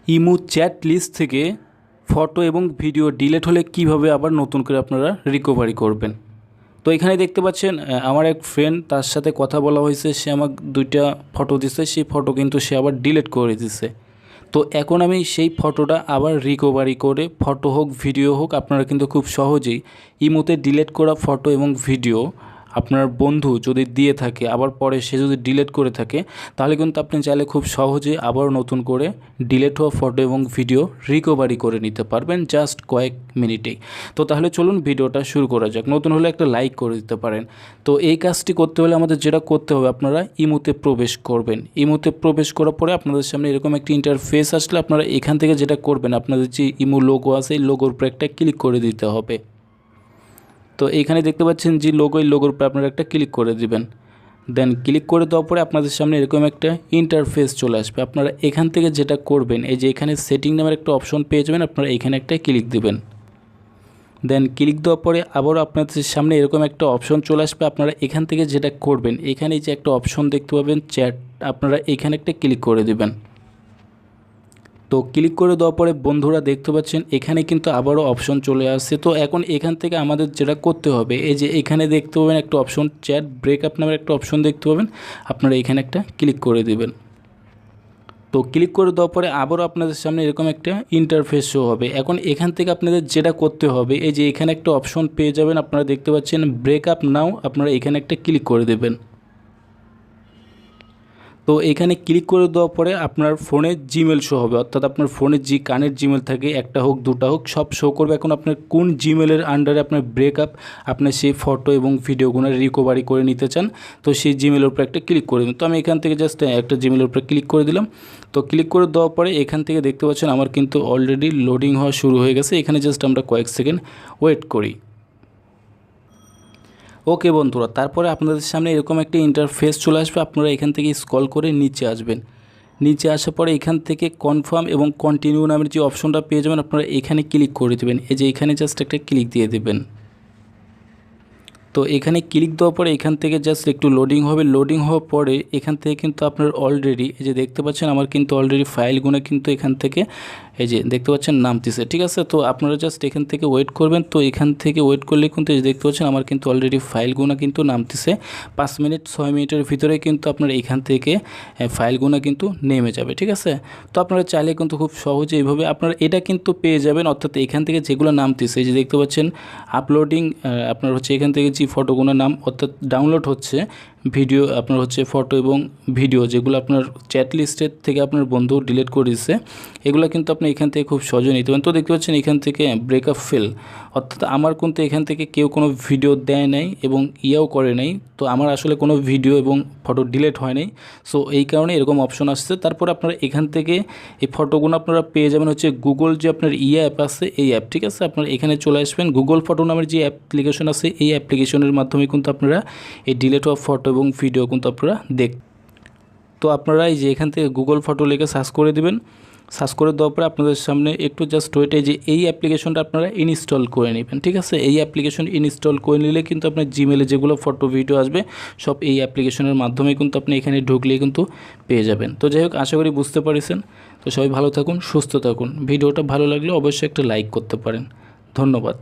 Imo chat list থেকে photo এবং video delete হলে কিভাবে আবার নতুন করে আপনারা রিকভারি করবেন। তো এখানে দেখতে পাচ্ছেন আমার এক ফ্রেন্ড, তার সাথে কথা বলা হয়েছে, সে আমাকে 2টা ফটো দিছে, সেই ফটো কিন্তু সে আবার ডিলিট করে দিছে। তো এখন আমি সেই ফটোটা আবার রিকভারি করে, ফটো হোক ভিডিও হোক, আপনারা কিন্তু খুব সহজেই ইমোতে ডিলিট করা ফটো এবং ভিডিও আপনার বন্ধু যদি দিয়ে থাকে, আবার পরে সে যদি ডিলিট করে থাকে, তাহলে কিন্তু আপনি চাইলে খুব সহজে আবার নতুন করে ডিলিট হওয়া ফটো এবং ভিডিও রিকভারি করে নিতে পারবেন জাস্ট কয়েক মিনিটেই। তো তাহলে চলুন ভিডিওটা শুরু করা যাক। নতুন হলে একটা লাইক করে দিতে পারেন। তো এই কাজটি করতে হলে আমাদের যেটা করতে হবে, আপনারা ইমোতে প্রবেশ করবেন। ইমোতে প্রবেশ করার পরে আপনাদের সামনে এরকম একটা ইন্টারফেস আসলে আপনারা এখান থেকে যেটা করবেন, আপনাদের যে ইমো লোগো আছে এই লোগোর উপরে একটা ক্লিক করে দিতে হবে। তো এইখানে দেখতে পাচ্ছেন যে লোগো, এই লোগোর উপরে আপনারা একটা ক্লিক করে দিবেন। দেন ক্লিক করে দেওয়ার পরে আপনাদের সামনে এরকম একটা ইন্টারফেস চলে আসবে। আপনারা এখান থেকে যেটা করবেন, এই যে এখানে সেটিং নামের একটা অপশন পেয়ে যাবেন, আপনারা এখানে একটা ক্লিক দিবেন। দেন ক্লিক দেওয়ার পরে আবারও আপনাদের সামনে এরকম একটা অপশন চলে আসবে। আপনারা এখান থেকে যেটা করবেন, এখানে যে একটা অপশন দেখতে পাবেন চ্যাট, আপনারা এখানে একটা ক্লিক করে দিবেন। তো ক্লিক করে দেওয়ার পরে বন্ধুরা দেখতে পাচ্ছেন এখানে কিন্তু আবারও অপশন চলে আসছে। তো এখন এখান থেকে আমাদের যেটা করতে হবে, এই যে এখানে দেখতে পাবেন একটা অপশন চ্যাট ব্রেকআপ নামের একটা অপশন দেখতে পাবেন, আপনারা এখানে একটা ক্লিক করে দিবেন। তো ক্লিক করে দেওয়ার পরে আবারও আপনাদের সামনে এরকম একটা ইন্টারফেস শো হবে। এখন এখান থেকে আপনাদের যেটা করতে হবে, এই যে এখানে একটা অপশন পেয়ে যাবেন, আপনারা দেখতে পাচ্ছেন ব্রেকআপ নাও, আপনারা এখানে একটা ক্লিক করে দেবেন। তো এখানে ক্লিক করে দেওয়ার পরে আপনার ফোনে জিমেল শো হবে, অর্থাৎ আপনার ফোনে যে কানের জিমেল থাকে, একটা হোক দুটা হোক, সব শো করবে। এখন আপনার কোন জিমেলের আন্ডারে আপনার ব্রেকআপ, আপনার সেই ফটো এবং ভিডিওগুলো রিকভারি করে নিতে চান, তো সেই জিমেলের উপরে একটা ক্লিক করে দেবেন। তো আমি এখান থেকে জাস্ট একটা জিমেলের উপরে ক্লিক করে দিলাম। তো ক্লিক করে দেওয়ার পরে এখান থেকে দেখতে পাচ্ছেন আমার কিন্তু অলরেডি লোডিং হওয়া শুরু হয়ে গেছে। এখানে জাস্ট আমরা কয়েক সেকেন্ড ওয়েট করি। ওকে বন্ধুরা, তারপরে আপনাদের সামনে এরকম একটা ইন্টারফেস চলে আসবে। আপনারা এখান থেকে স্ক্রল করে নিচে আসবেন। নিচে আসার পরে এখান থেকে কনফার্ম এবং কন্টিনিউ নামের যে অপশনটা পেয়ে যাবেন, আপনারা এখানে ক্লিক করে দেবেন। এই যে এখানে জাস্ট একটা ক্লিক দিয়ে দেবেন। তো এখানে ক্লিক দেওয়ার পরে এখান থেকে জাস্ট একটু লোডিং হবে। লোডিং হওয়ার পরে এখান থেকে কিন্তু আপনার অলরেডি, এই যে দেখতে পাচ্ছেন আমার কিন্তু অলরেডি ফাইলগুলো কিন্তু এখান থেকে এই যে দেখতে পাচ্ছেন নামতেছে, ঠিক আছে। তো আপনারা জাস্ট এখান থেকে ওয়েট করবেন। তো এখান থেকে ওয়েট করলে কিন্তু এই যে দেখতে পাচ্ছেন আমার কিন্তু অলরেডি ফাইলগুলো কিন্তু নামতেছে। 5 মিনিট 6 মিনিটের ভিতরে কিন্তু আপনার এখান থেকে ফাইলগুলো কিন্তু নেমে যাবে, ঠিক আছে। তো আপনারা চাইলে কিন্তু খুব সহজে এইভাবে আপনারা এটা কিন্তু পেয়ে যাবেন, অর্থাৎ এখান থেকে যেগুলো নামতেছে, এই যে দেখতে পাচ্ছেন আপলোডিং, আপনার হচ্ছে এখান থেকে যে ফটোগুলোর নাম অর্থাৎ ডাউনলোড হচ্ছে ভিডিও, আপনার হচ্ছে ফটো এবং ভিডিও যেগুলো আপনার চ্যাট লিস্টের থেকে আপনার বন্ধু ডিলিট করে দিচ্ছে, এগুলো কিন্তু আপনি এখান থেকে খুব সহজে নিতে পারেন। তো দেখতে পাচ্ছেন এখান থেকে ব্রেকআপ ফেল, অর্থাৎ আমার কিন্তু এখান থেকে কেউ কোনো ভিডিও দেয় নাই এবং ইয়াও করে নাই। তো আমার আসলে কোনো ভিডিও এবং ফটো ডিলিট হয় নাই, সো এই কারণে এরকম অপশন আসছে। তারপর আপনারা এখান থেকে এই ফটোগুলো আপনারা পেয়ে যাবেন হচ্ছে গুগল যে আপনার অ্যাপ আছে এই অ্যাপ, ঠিক আছে। আপনারা এখানে চলে আসবেন, গুগল ফটো নামের যে অ্যাপ্লিকেশন আছে এই অ্যাপ্লিকেশনের মাধ্যমে কিন্তু আপনারা এই ডিলিট হওয়া ফটো এবং ভিডিও কিন্তু আপনারা তো আপনারা এই যে এখান থেকে গুগল ফটো লিখে সার্চ করে দেবেন। সার্চ করে দেওয়ার পরে আপনাদের সামনে একটু জাস্ট ওয়েটে যে এই অ্যাপ্লিকেশনটা আপনারা ইনস্টল করে নেবেন, ঠিক আছে। এই অ্যাপ্লিকেশন ইনস্টল করে নিলে কিন্তু আপনার জিমেলে যেগুলো ফটো ভিডিও আসবে সব এই অ্যাপ্লিকেশনের মাধ্যমে কিন্তু আপনি এখানে ঢুকলেই কিন্তু পেয়ে যাবেন। তো যাই হোক, আশা করি বুঝতে পারছেন। তো সবাই ভালো থাকুন, সুস্থ থাকুন। ভিডিওটা ভালো লাগলে অবশ্যই একটা লাইক করতে পারেন। ধন্যবাদ।